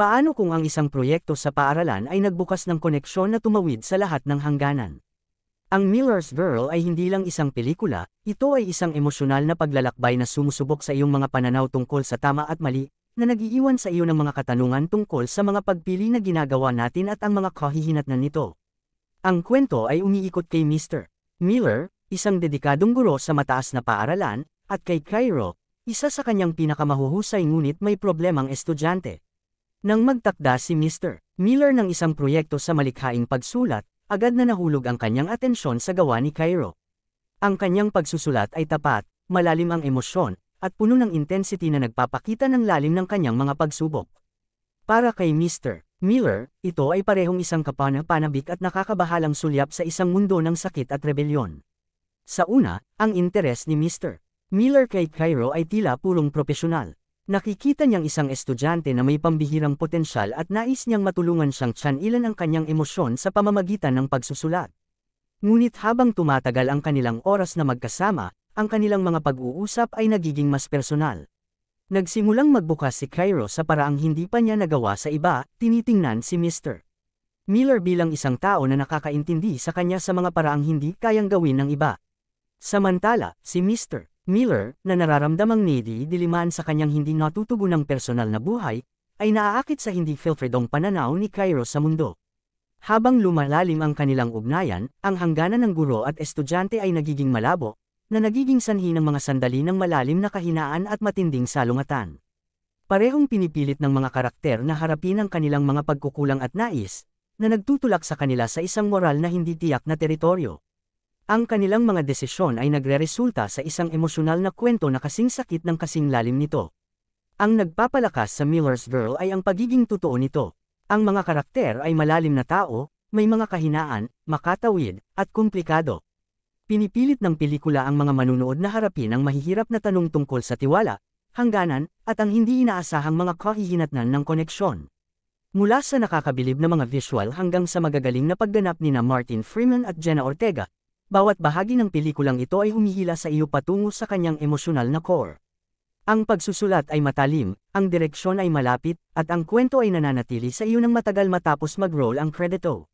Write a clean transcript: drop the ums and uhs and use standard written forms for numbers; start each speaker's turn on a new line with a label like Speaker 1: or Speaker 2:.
Speaker 1: Paano kung ang isang proyekto sa paaralan ay nagbukas ng koneksyon na tumawid sa lahat ng hangganan? Ang Miller's Girl ay hindi lang isang pelikula, ito ay isang emosyonal na paglalakbay na sumusubok sa iyong mga pananaw tungkol sa tama at mali, na nag-iiwan sa iyo ng mga katanungan tungkol sa mga pagpili na ginagawa natin at ang mga kahihinatnan nito. Ang kwento ay umiikot kay Mr. Miller, isang dedikadong guro sa mataas na paaralan, at kay Cairo, isa sa kanyang pinakamahuhusay ngunit may problemang estudyante. Nang magtakda si Mr. Miller ng isang proyekto sa malikhaing pagsulat, agad na nahulog ang kanyang atensyon sa gawa ni Cairo. Ang kanyang pagsusulat ay tapat, malalim ang emosyon, at puno ng intensity na nagpapakita ng lalim ng kanyang mga pagsubok. Para kay Mr. Miller, ito ay parehong isang kapanapanabik at nakakabahalang sulyap sa isang mundo ng sakit at rebelyon. Sa una, ang interes ni Mr. Miller kay Cairo ay tila purong propesyonal. Nakikita niyang isang estudyante na may pambihirang potensyal at nais niyang matulungan siyang tiyan-ilan ang kanyang emosyon sa pamamagitan ng pagsusulat. Ngunit habang tumatagal ang kanilang oras na magkasama, ang kanilang mga pag-uusap ay nagiging mas personal. Nagsimulang magbukas si Cairo sa paraang hindi pa niya nagawa sa iba, tinitingnan si Mr. Miller bilang isang tao na nakakaintindi sa kanya sa mga paraang hindi kayang gawin ng iba. Samantala, si Mr. Miller, na nararamdamang diliman sa kanyang hindi natutugunang personal na buhay, ay naaakit sa hindi filtredong pananaw ni Cairo sa mundo. Habang lumalalim ang kanilang ugnayan, ang hangganan ng guro at estudyante ay nagiging malabo, na nagiging sanhi ng mga sandali ng malalim na kahinaan at matinding salungatan. Parehong pinipilit ng mga karakter na harapin ang kanilang mga pagkukulang at nais, na nagtutulak sa kanila sa isang moral na hindi tiyak na teritoryo. Ang kanilang mga desisyon ay nagreresulta sa isang emosyonal na kwento na kasing sakit ng kasing lalim nito. Ang nagpapalakas sa Miller's Girl ay ang pagiging totoo nito. Ang mga karakter ay malalim na tao, may mga kahinaan, makatawid, at komplikado. Pinipilit ng pelikula ang mga manunood na harapin ang mahihirap na tanong tungkol sa tiwala, hangganan, at ang hindi inaasahang mga kahihinatnan ng koneksyon. Mula sa nakakabilib na mga visual hanggang sa magagaling na pagganap ni Martin Freeman at Jenna Ortega, bawat bahagi ng pelikulang ito ay humihila sa iyo patungo sa kanyang emosyonal na core. Ang pagsusulat ay matalim, ang direksyon ay malapit, at ang kwento ay nananatili sa iyo ng matagal matapos mag-roll ang kredito.